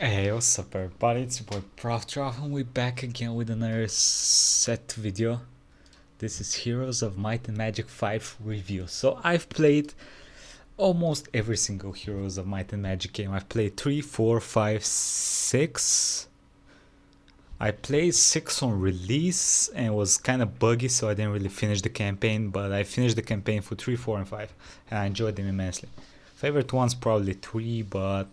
Hey, what's up everybody, it's your boy Proftrof and we're back again with another set video. This is Heroes of Might and Magic 5 review. So I've played almost every single Heroes of Might and Magic game. I've played 3, 4, 5, 6. I played 6 on release and it was kind of buggy, so I didn't really finish the campaign, but I finished the campaign for 3, 4 and 5 and I enjoyed them immensely. Favorite one's probably 3, but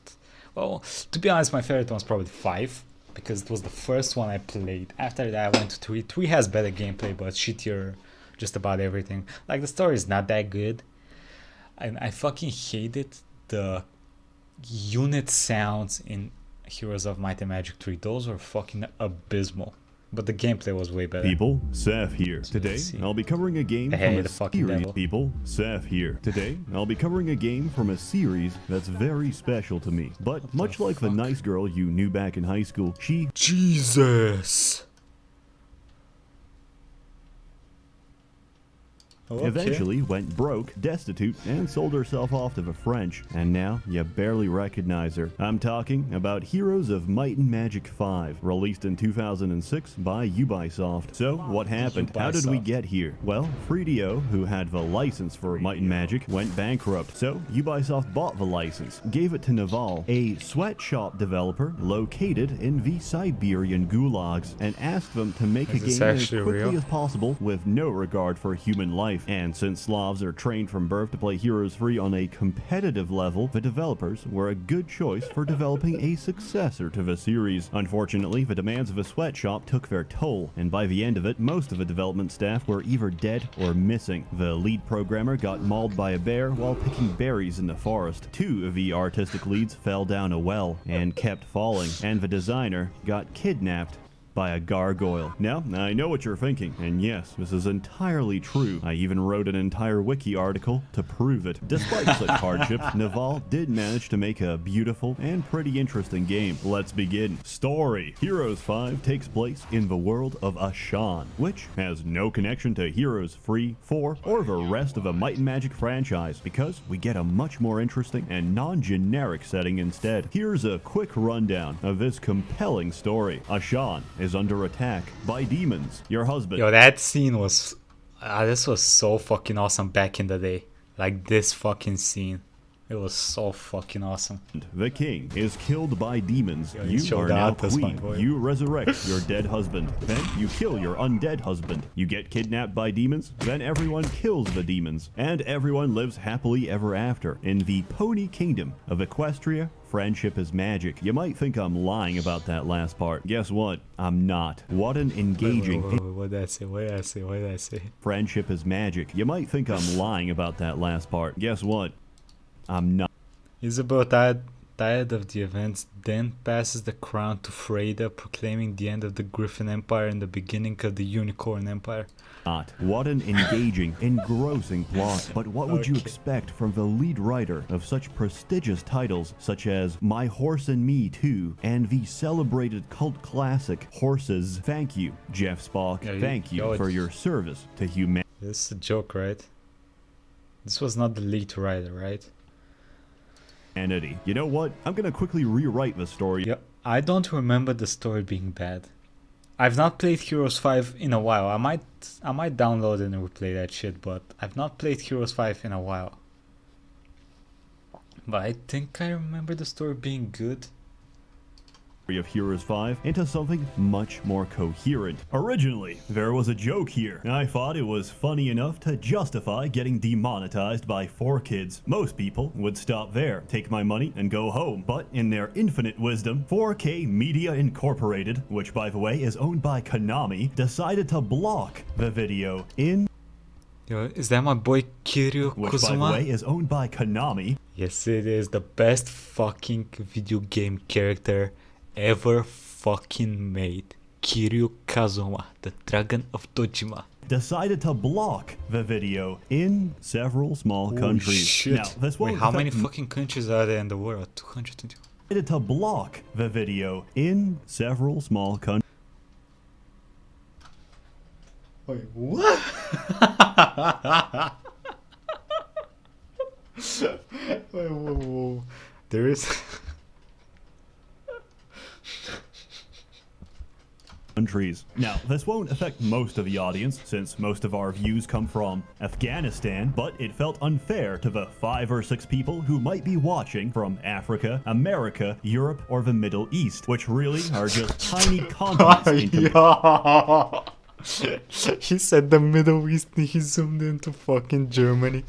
well, to be honest, my favorite one's probably 5 because it was the first one I played. After that I went to 3. 3 has better gameplay but shittier just about everything. Like, the story is not that good and I fucking hated the unit sounds in Heroes of Might and Magic 3. Those were fucking abysmal. But the gameplay was way better. People, Seth here. Today, I'll be covering a game from a series. People, Seth here. Today, I'll be covering a game from a series that's very special to me. But much like the nice girl you knew back in high school, she... Jesus! eventually went broke, destitute, and sold herself off to the French, and now you barely recognize her. I'm talking about Heroes of Might and Magic 5, released in 2006 by Ubisoft. So, what happened? How did we get here? Well, Fredio, who had the license for Might and Magic, went bankrupt. So, Ubisoft bought the license, gave it to Naval, a sweatshop developer located in the Siberian gulags, and asked them to make a game as quickly as possible with no regard for human life. And since Slavs are trained from birth to play Heroes 3 on a competitive level, the developers were a good choice for developing a successor to the series. Unfortunately, the demands of a sweatshop took their toll, and by the end of it, most of the development staff were either dead or missing. The lead programmer got mauled by a bear while picking berries in the forest. 2 of the artistic leads fell down a well and kept falling, and the designer got kidnapped by a gargoyle. Now, I know what you're thinking, and yes, this is entirely true. I even wrote an entire wiki article to prove it. Despite such hardships, Naval did manage to make a beautiful and pretty interesting game. Let's begin. Story. Heroes 5 takes place in the world of Ashan, which has no connection to Heroes 3, 4, or the rest of the Might and Magic franchise, because we get a much more interesting and non-generic setting instead. Here's a quick rundown of this compelling story. Ashan is under attack by demons. Your husband... Yo, that scene was... this was so fucking awesome back in the day. Like, this fucking scene. It was so fucking awesome. The king is killed by demons. Yo, you are now queen. You resurrect your dead husband. Then you kill your undead husband. You get kidnapped by demons. Then everyone kills the demons. And everyone lives happily ever after in the pony kingdom of Equestria. Friendship is magic. You might think I'm lying about that last part. Guess what? I'm not. What an engaging... What did I say? What did I say? What did I say? Friendship is magic. You might think I'm lying about that last part. Guess what? I'm not. Isabel, tired of the events, then passes the crown to Freyda, proclaiming the end of the Griffin Empire and the beginning of the Unicorn Empire. What an engaging, engrossing plot. But what would you expect from the lead writer of such prestigious titles such as My Horse and Me 2 and the celebrated cult classic Horses? Thank you, Jeff Spock. Thank you for your service to humanity. This is a joke, right? This was not the lead writer, right? You know what? I'm gonna quickly rewrite the story. Yeah, I don't remember the story being bad. I've not played Heroes 5 in a while. I might download and replay that shit, but I've not played Heroes 5 in a while. But I think I remember the story being good. Of Heroes 5 into something much more coherent. Originally, there was a joke here. I thought it was funny enough to justify getting demonetized by 4Kids. Most people would stop there, take my money, and go home. But in their infinite wisdom, 4K Media Incorporated, which by the way is owned by Konami, decided to block the video in... Yo, is that my boy Kiryu Kuzuma? Which by the way is owned by Konami. Yes, it is the best fucking video game character ever fucking made. Kiryu Kazuma, the Dragon of Dojima, decided to block the video in several small countries. Shit. Now, this Wait, how many fucking countries are there in the world? 220. Decided to block the video in several small countries. Wait, what? Wait, whoa. There is... countries. Now, this won't affect most of the audience, since most of our views come from Afghanistan, but it felt unfair to the 5 or 6 people who might be watching from Africa, America, Europe, or the Middle East, which really are just tiny continents in He said the Middle East and he zoomed into fucking Germany.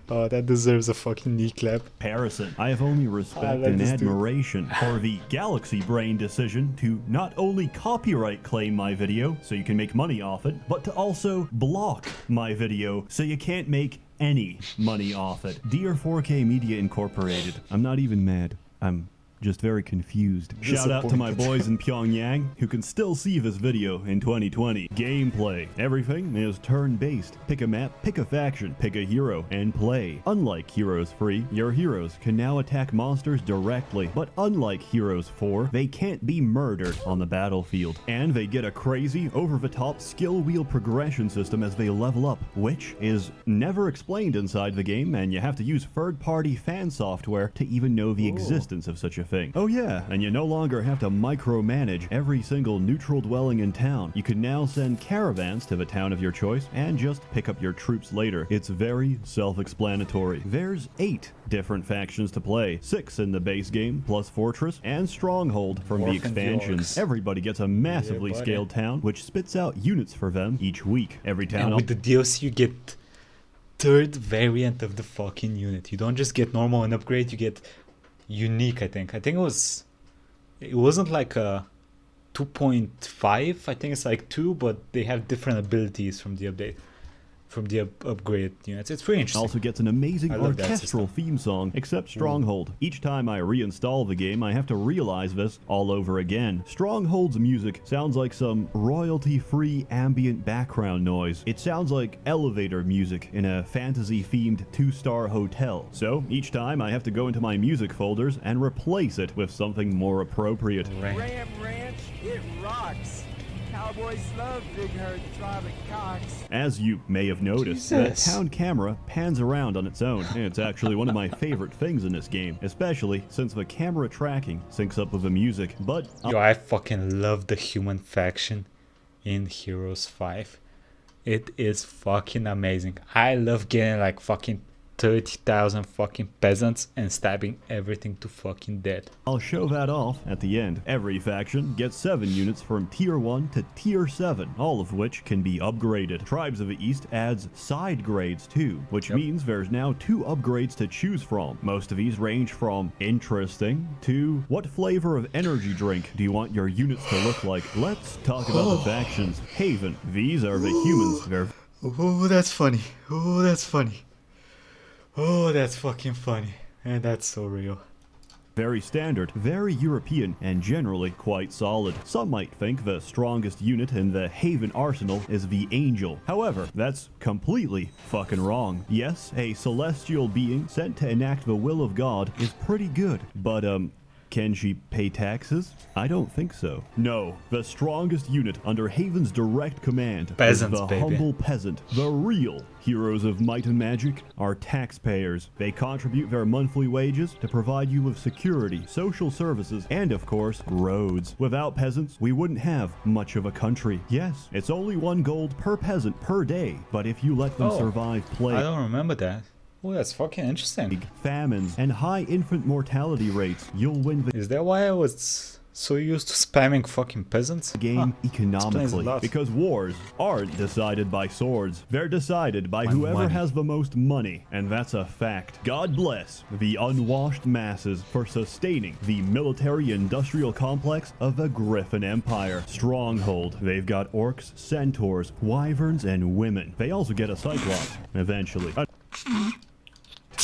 Oh, that deserves a fucking knee clap. comparison. I have only respect and admiration for the Galaxy Brain decision to not only copyright claim my video so you can make money off it, but to also block my video so you can't make any money off it. Dear 4K Media Incorporated, I'm not even mad. I'm just very confused. Shout out to my boys in Pyongyang who can still see this video in 2020. Gameplay. Everything is turn-based. Pick a map, pick a faction, pick a hero, and play. Unlike Heroes 3, your heroes can now attack monsters directly, but unlike Heroes 4, they can't be murdered on the battlefield. And they get a crazy, over-the-top skill wheel progression system as they level up, which is never explained inside the game, and you have to use third-party fan software to even know the existence of such a thing. Oh yeah, and you no longer have to micromanage every single neutral dwelling in town. You can now send caravans to the town of your choice and just pick up your troops later. It's very self-explanatory. There's 8 different factions to play, 6 in the base game, plus Fortress and Stronghold from the expansions. Everybody gets a massively scaled town, which spits out units for them each week. Every town. And with the DLC you get 3rd variant of the fucking unit. You don't just get normal and upgrade, you get unique. I think it wasn't like a 2.5. I think it's like 2, but they have different abilities from the update, from the upgrade units. It's pretty interesting. Also gets an amazing orchestral theme song, except Stronghold. Each time I reinstall the game, I have to realize this all over again. Stronghold's music sounds like some royalty-free ambient background noise. It sounds like elevator music in a fantasy-themed 2-star hotel. So each time I have to go into my music folders and replace it with something more appropriate. Ram Ranch, it rocks. Cowboys love big herd driving cocks. As you may have noticed, the town camera pans around on its own. It's actually one of my favorite things in this game, especially since the camera tracking syncs up with the music. But yo, I fucking love the human faction in Heroes 5. It is fucking amazing. I love getting like fucking 30,000 fucking peasants and stabbing everything to fucking death. I'll show that off at the end. Every faction gets 7 units from tier 1 to tier 7, all of which can be upgraded. Tribes of the East adds side grades too, which means there's now 2 upgrades to choose from. Most of these range from interesting to what flavor of energy drink do you want your units to look like. Let's talk about the factions. Haven. These are the humans. They're Oh, that's funny. Oh, that's funny. Oh, that's fucking funny. And that's so real. very standard, very European, and generally quite solid. Some might think the strongest unit in the Haven arsenal is the Angel. However, that's completely fucking wrong. Yes, a celestial being sent to enact the will of God is pretty good, but can she pay taxes? I don't think so. No, the strongest unit under Haven's direct command Peasants, is the baby. humble peasant. The real heroes of might and magic are taxpayers. They contribute their monthly wages to provide you with security, social services, and of course, roads. Without peasants, we wouldn't have much of a country. Yes, it's only 1 gold per peasant per day, but if you let them survive plague, I don't remember that. Oh, that's fucking interesting. famines, and high infant mortality rates, you'll win the Is that why I was so used to spamming fucking peasants? game explains a economically. lot. Because wars aren't decided by swords. They're decided by whoever money. has the most money. And that's a fact. God bless the unwashed masses for sustaining the military-industrial complex of the Griffin Empire. Stronghold. They've got orcs, centaurs, wyverns, and women. They also get a cyclops, eventually.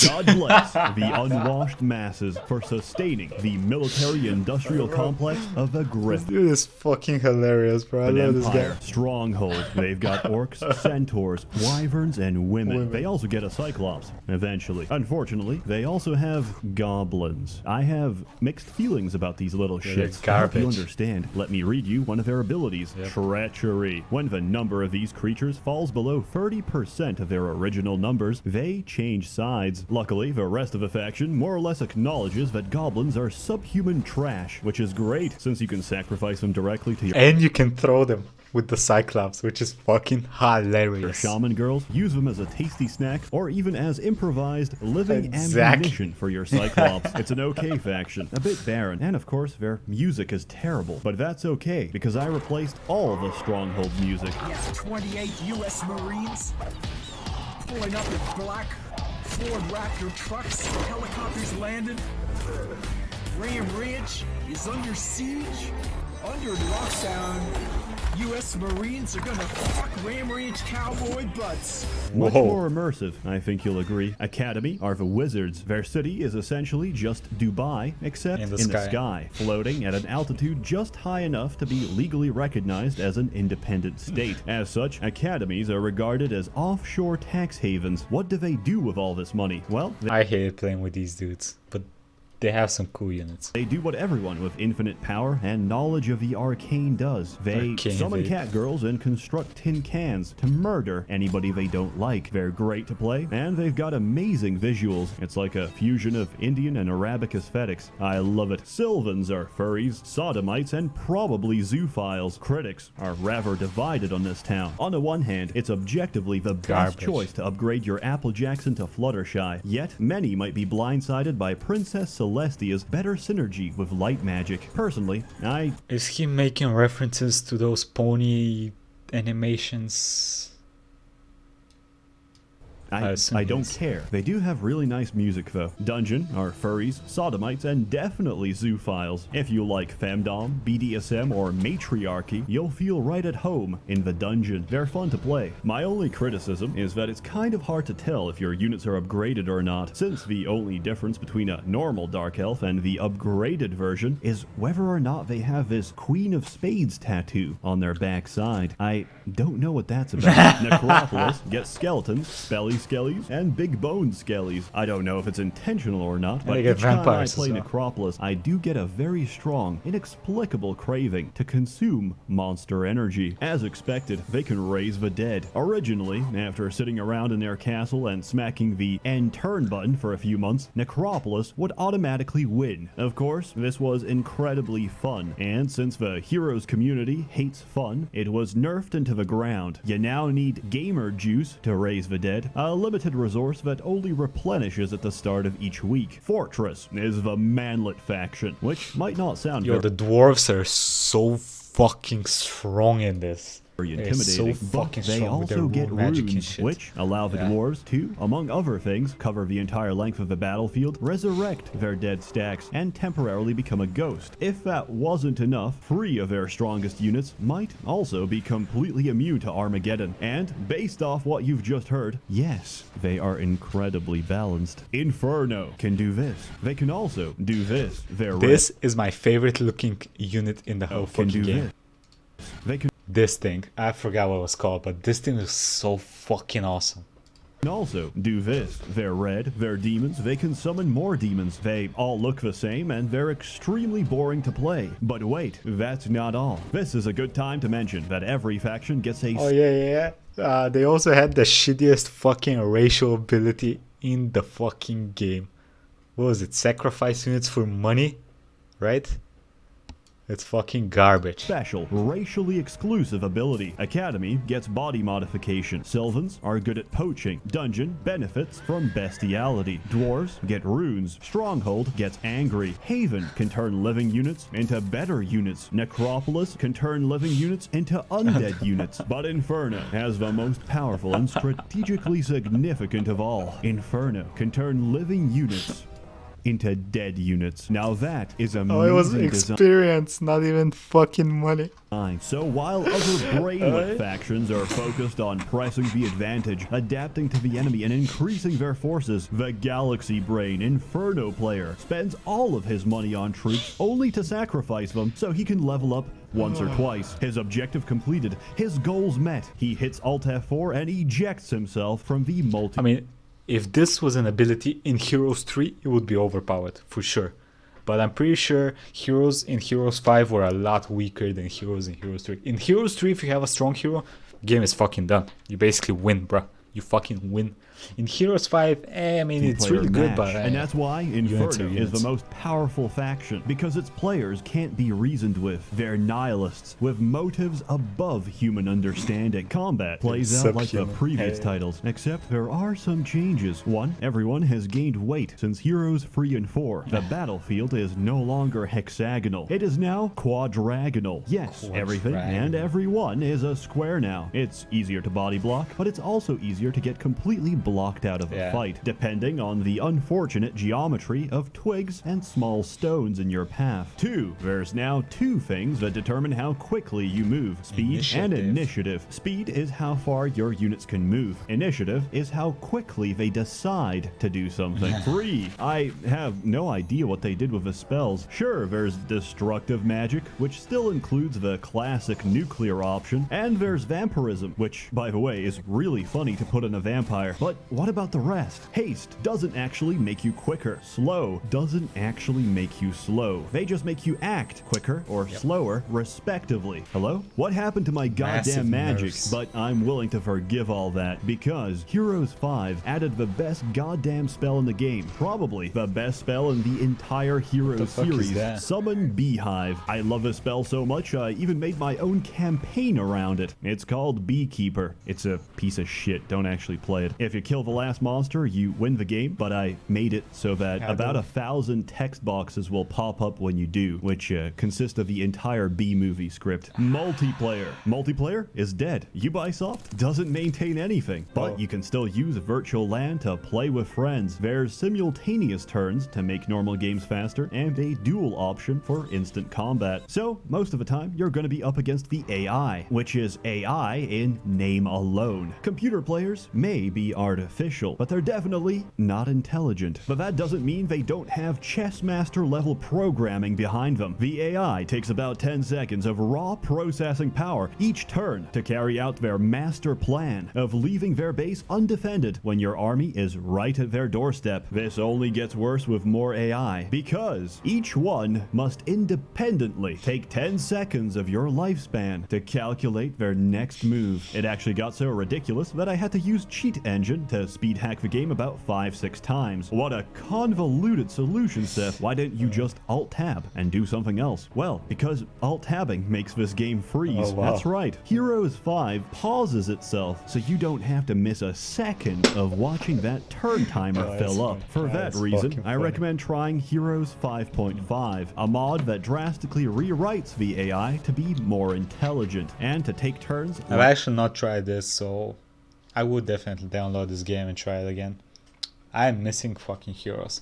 God bless the unwashed masses for sustaining the military-industrial complex of the Griffin Dude, is fucking hilarious, bro. I love this Empire. guy. Stronghold. They've got orcs, centaurs, wyverns, and women. They also get a cyclops, eventually. Unfortunately, they also have goblins. I have mixed feelings about these little they're shits. To help you garbage. understand, let me read you one of their abilities. Yep. Treachery. When the number of these creatures falls below 30% of their original numbers, they change sides. Luckily, the rest of the faction more or less acknowledges that goblins are subhuman trash, which is great since you can sacrifice them directly to your And you can throw them with the Cyclops, which is fucking Your hilarious. shaman girls, use them as a tasty snack or even as improvised living Exactly. ammunition for your Cyclops. It's an okay faction, a bit barren, and of course their music is terrible. But that's okay, because I replaced all the Stronghold music. Yes, 28 U.S. Marines pulling up in black Ford Raptor trucks. Helicopters landed. Ram Ridge is under siege. Under lockdown. U.S. Marines are gonna fuck Ram Ridge cowboy butts. Much Whoa. more immersive, I think you'll agree. Academy are the wizards. Their city is essentially just Dubai, except In the in the sky. sky, floating at an altitude just high enough to be legally recognized as an independent state. As such, academies are regarded as offshore tax havens. What do they do with all this money? Well, I hated playing with these dudes, but they have some cool units. they do what everyone with infinite power and knowledge of the arcane does. They Arcane, summon they- catgirls and construct tin cans to murder anybody they don't like. They're great to play, and they've got amazing visuals. It's like a fusion of Indian and Arabic aesthetics. I love it. Sylvans are furries, sodomites, and probably zoophiles. Critics are rather divided on this town. On the one hand, it's objectively the best Garbage. choice to upgrade your Applejackson to Fluttershy. Yet, many might be blindsided by Princess Celestia's better synergy with light magic. Personally, Is he making references to those pony animations? I assume I he don't is. care. They do have really nice music though. Dungeon are furries, sodomites, and definitely zoophiles. If you like femdom, BDSM, or matriarchy, you'll feel right at home in the dungeon. They're fun to play. My only criticism is that it's kind of hard to tell if your units are upgraded or not, since the only difference between a normal Dark Elf and the upgraded version is whether or not they have this Queen of Spades tattoo on their backside. I don't know what that's about. Necropolis gets skeletons, spelly skellies, and big bone skellies. I don't know if it's intentional or not, but they get each time I vampires play as well. Necropolis, I do get a very strong, inexplicable craving to consume monster energy. As expected, they can raise the dead. Originally, after sitting around in their castle and smacking the end turn button for a few months, Necropolis would automatically win. Of course, this was incredibly fun, and since the Heroes community hates fun, it was nerfed into the ground. You now need gamer juice to raise the dead, a limited resource that only replenishes at the start of each week. Fortress is the manlet faction, which might not sound Yo, the dwarves are so fucking strong in this. very They're intimidating, so but fucking they strong with their also get rune magic and runes, shit. which allow the Yeah. dwarves to, among other things, cover the entire length of the battlefield, resurrect their dead stacks, and temporarily become a ghost. If that wasn't enough, 3 of their strongest units might also be completely immune to Armageddon. And based off what you've just heard, yes, they are incredibly balanced. Inferno can do this. They can also do this. They're This is my favorite looking unit in the whole can fucking do game. this. They can This thing, I forgot what it was called, but this thing is so fucking awesome. also do this. They're red, they're demons, they can summon more demons. They all look the same and they're extremely boring to play. But wait, that's not all. This is a good time to mention that every faction gets a Oh yeah. They also had the shittiest fucking racial ability in the fucking game. What was it? Sacrifice units for money, right? It's fucking garbage. special, racially exclusive ability. Academy gets body modification. Sylvans are good at poaching. Dungeon benefits from bestiality. Dwarves get runes. Stronghold gets angry. Haven can turn living units into better units. Necropolis can turn living units into undead units. But Inferno has the most powerful and strategically significant of all. Inferno can turn living units into dead units. Now that is amazing Oh, it was design. experience, not even fucking money. So while other brainlet factions are focused on pressing the advantage, adapting to the enemy, and increasing their forces, the Galaxy Brain Inferno player spends all of his money on troops only to sacrifice them so he can level up once or twice. His objective completed, his goals met. He hits Alt F4 and ejects himself from the multi- I mean, if this was an ability in Heroes 3, it would be overpowered, for sure. But I'm pretty sure heroes in Heroes 5 were a lot weaker than heroes in Heroes 3. In Heroes 3, if you have a strong hero, game is fucking done. You basically win, bruh. You fucking win In Heroes 5, I mean, it's Player really good, match. but... and that's why Inferno is units. the most powerful faction, because its players can't be reasoned with. They're nihilists, with motives above human understanding. Combat plays out like the Subhuman. previous Hey. titles, except there are some changes. One, everyone has gained weight since Heroes 3 and 4. The battlefield is no longer hexagonal. It is now quadragonal. Yes, everything and everyone is a square now. It's easier to body block, but it's also easier to get completely blocked out of a fight, depending on the unfortunate geometry of twigs and small stones in your path. 2, there's now 2 things that determine how quickly you move: speed and initiative. Speed is how far your units can move. Initiative is how quickly they decide to do something. 3, I have no idea what they did with the spells. Sure, there's destructive magic, which still includes the classic nuclear option, and there's vampirism, which, by the way, is really funny to put in a vampire. But what about the rest? Haste doesn't actually make you quicker. Slow doesn't actually make you slow. They just make you act quicker or slower, respectively. Hello? What happened to my goddamn magic? But I'm willing to forgive all that, because Heroes 5 added the best goddamn spell in the game. Probably the best spell in the entire Heroes series. Summon Beehive. I love this spell so much, I even made my own campaign around it. It's called Beekeeper. It's a piece of shit. Don't actually play it. If you kill the last monster, you win the game, but I made it so that about 1,000 text boxes will pop up when you do, which consist of the entire B-movie script. Multiplayer. Multiplayer is dead. Ubisoft doesn't maintain anything, but you can still use virtual LAN to play with friends. There's simultaneous turns to make normal games faster, and a dual option for instant combat. So most of the time, you're going to be up against the AI, which is AI in name alone. Computer players may be artificial, but they're definitely not intelligent. But that doesn't mean they don't have chess master level programming behind them. The AI takes about 10 seconds of raw processing power each turn to carry out their master plan of leaving their base undefended when your army is right at their doorstep. This only gets worse with more AI, because each one must independently take 10 seconds of your lifespan to calculate their next move. It actually got so ridiculous that I had to use Cheat Engine to speed hack the game about 5-6 times. What a convoluted solution, Seth. Why didn't you just Alt-Tab and do something else? Well, because Alt-Tabbing makes this game freeze. That's right. Heroes 5 pauses itself, so you don't have to miss a second of watching that turn timer fill up. For that reason, I recommend trying Heroes 5.5, a mod that drastically rewrites the AI to be more intelligent and to take turns. I've actually not tried this, so I would definitely download this game and try it again. I'm missing fucking Heroes.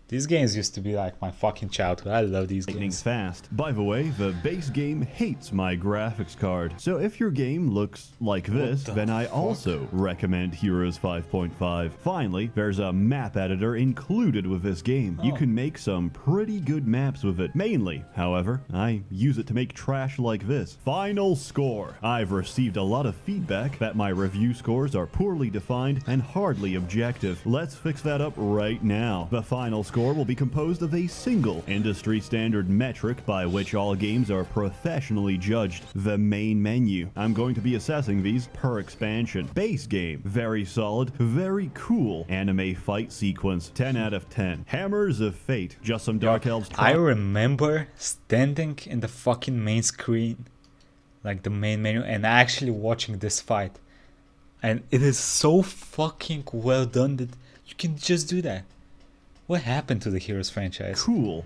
These games used to be like my fucking childhood. I love these games. Fast. By the way, the base game hates my graphics card. So if your game looks like this, then I also recommend Heroes 5.5. Finally, there's a map editor included with this game. You can make some pretty good maps with it. Mainly, however, I use it to make trash like this. Final score. I've received a lot of feedback that my review scores are poorly defined and hardly objective. Let's fix that up right now. The final score will be composed of a single industry standard metric by which all games are professionally judged: the main menu. I'm going to be assessing these per expansion. Base game, very solid, very cool anime fight sequence, 10 out of 10. Hammers of Fate, just some Dark Elves. I remember standing in the fucking main screen, like the main menu, and actually watching this fight, and it is so fucking well done that you can just do that. What happened to the Heroes franchise? Cool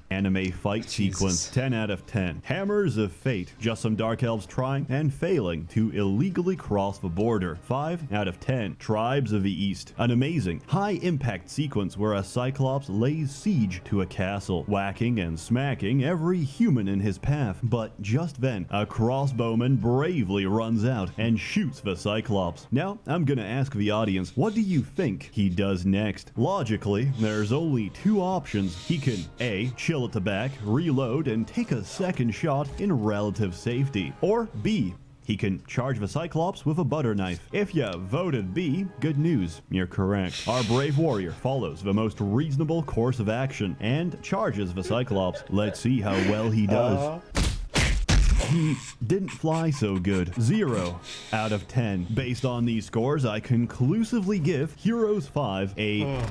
anime fight sequence, 10 out of 10. Hammers of Fate, just some Dark Elves trying and failing to illegally cross the border, 5 out of 10. Tribes of the East, an amazing high impact sequence where a Cyclops lays siege to a castle, whacking and smacking every human in his path. But just then, a crossbowman bravely runs out and shoots the Cyclops. Now, I'm gonna ask the audience, what do you think he does next? Logically, there's only 2 options. He can A, chill at the back, reload, and take a second shot in relative safety. Or B, he can charge the Cyclops with a butter knife. If you voted B, good news, you're correct. Our brave warrior follows the most reasonable course of action and charges the Cyclops. Let's see how well he does. he didn't fly so good. 0 out of 10. Based on these scores, I conclusively give Heroes 5 a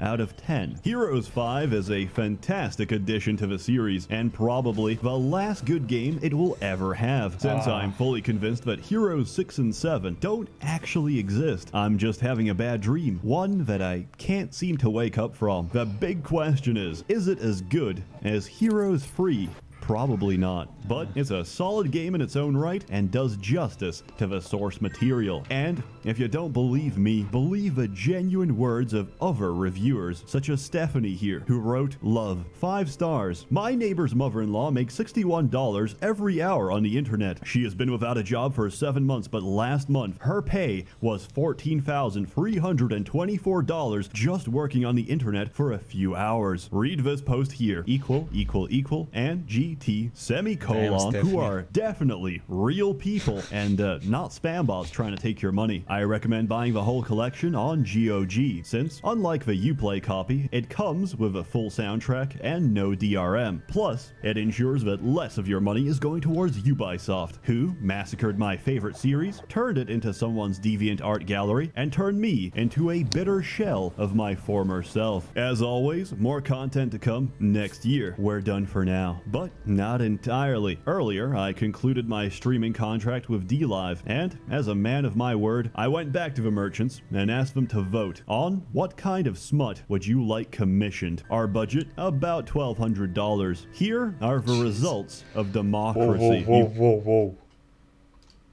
out of 10. Heroes 5 is a fantastic addition to the series, and probably the last good game it will ever have, since I'm fully convinced that Heroes 6 and 7 don't actually exist. I'm just having a bad dream, one that I can't seem to wake up from. The big question is it as good as Heroes 3? Probably not, but it's a solid game in its own right and does justice to the source material. And if you don't believe me, believe the genuine words of other reviewers, such as Stephanie here, who wrote, "Love, 5 stars. My neighbor's mother-in-law makes $61 every hour on the internet. She has been without a job for 7 months, but last month her pay was $14,324 just working on the internet for a few hours. Read this post here, and GT semicolon, who are definitely real people and not spam bots trying to take your money. I recommend buying the whole collection on GOG, since unlike the Uplay copy, it comes with a full soundtrack and no DRM. Plus, it ensures that less of your money is going towards Ubisoft, who massacred my favorite series, turned it into someone's deviant art gallery, and turned me into a bitter shell of my former self. As always, more content to come next year. We're done for now, but not entirely. Earlier, I concluded my streaming contract with DLive, and as a man of my word, I went back to the merchants and asked them to vote on what kind of smut would you like commissioned. Our budget, about $1,200. Here are the results of democracy. Whoa.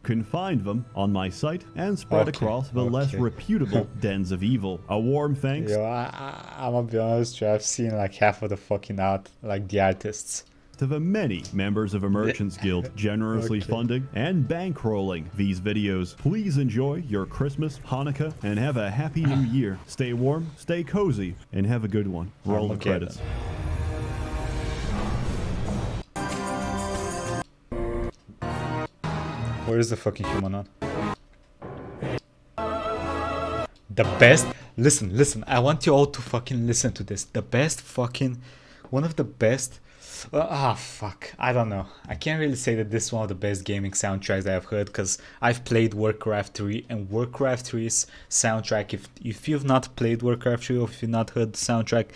You can find them on my site and spread across the less reputable dens of evil. A warm thanks. Yo, I'm gonna be honest, I've seen like half of the fucking art, like the artists. To the many members of a Merchants Guild generously funding and bankrolling these videos. Please enjoy your Christmas, Hanukkah, and have a happy new year. Stay warm, stay cozy, and have a good one. Roll the credits. Where is the fucking human on? The best, listen, I want you all to fucking listen to this. The best fucking, one of the best, fuck, I don't know. I can't really say that this is one of the best gaming soundtracks I have heard, because I've played Warcraft 3, and Warcraft 3's soundtrack, if you've not played Warcraft 3 or if you've not heard the soundtrack,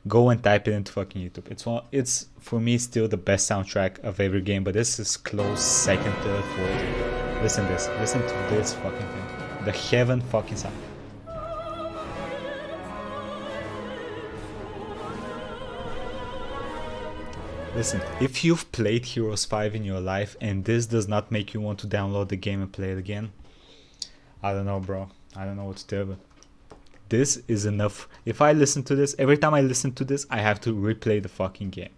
go and type it into fucking YouTube. It's for me still the best soundtrack of every game, but this is close second, third, fourth. Listen to this fucking thing. The heaven fucking sound. Listen, if you've played Heroes 5 in your life and this does not make you want to download the game and play it again, I don't know, bro. I don't know what to tell you. This is enough. If I listen to this, every time I listen to this, I have to replay the fucking game.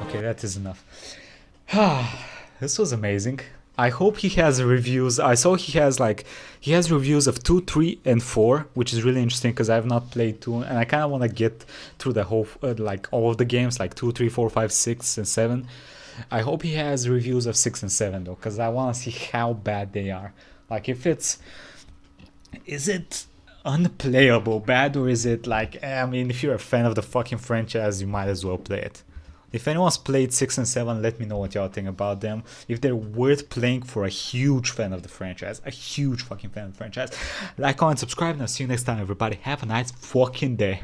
Okay, that is enough. This was amazing. I hope he has reviews. I saw he has reviews of 2, 3, and 4, which is really interesting because I have not played 2, and I kind of want to get through the whole like all of the games, like 2, 3, 4, 5, 6, and 7. I hope he has reviews of 6 and 7 though, because I want to see how bad they are. Like, is it unplayable bad, or is it like, I mean, if you're a fan of the fucking franchise, you might as well play it. If anyone's played 6 and 7, let me know what y'all think about them. If they're worth playing for a huge fan of the franchise. A huge fucking fan of the franchise. Like, comment, subscribe, and I'll see you next time, everybody. Have a nice fucking day.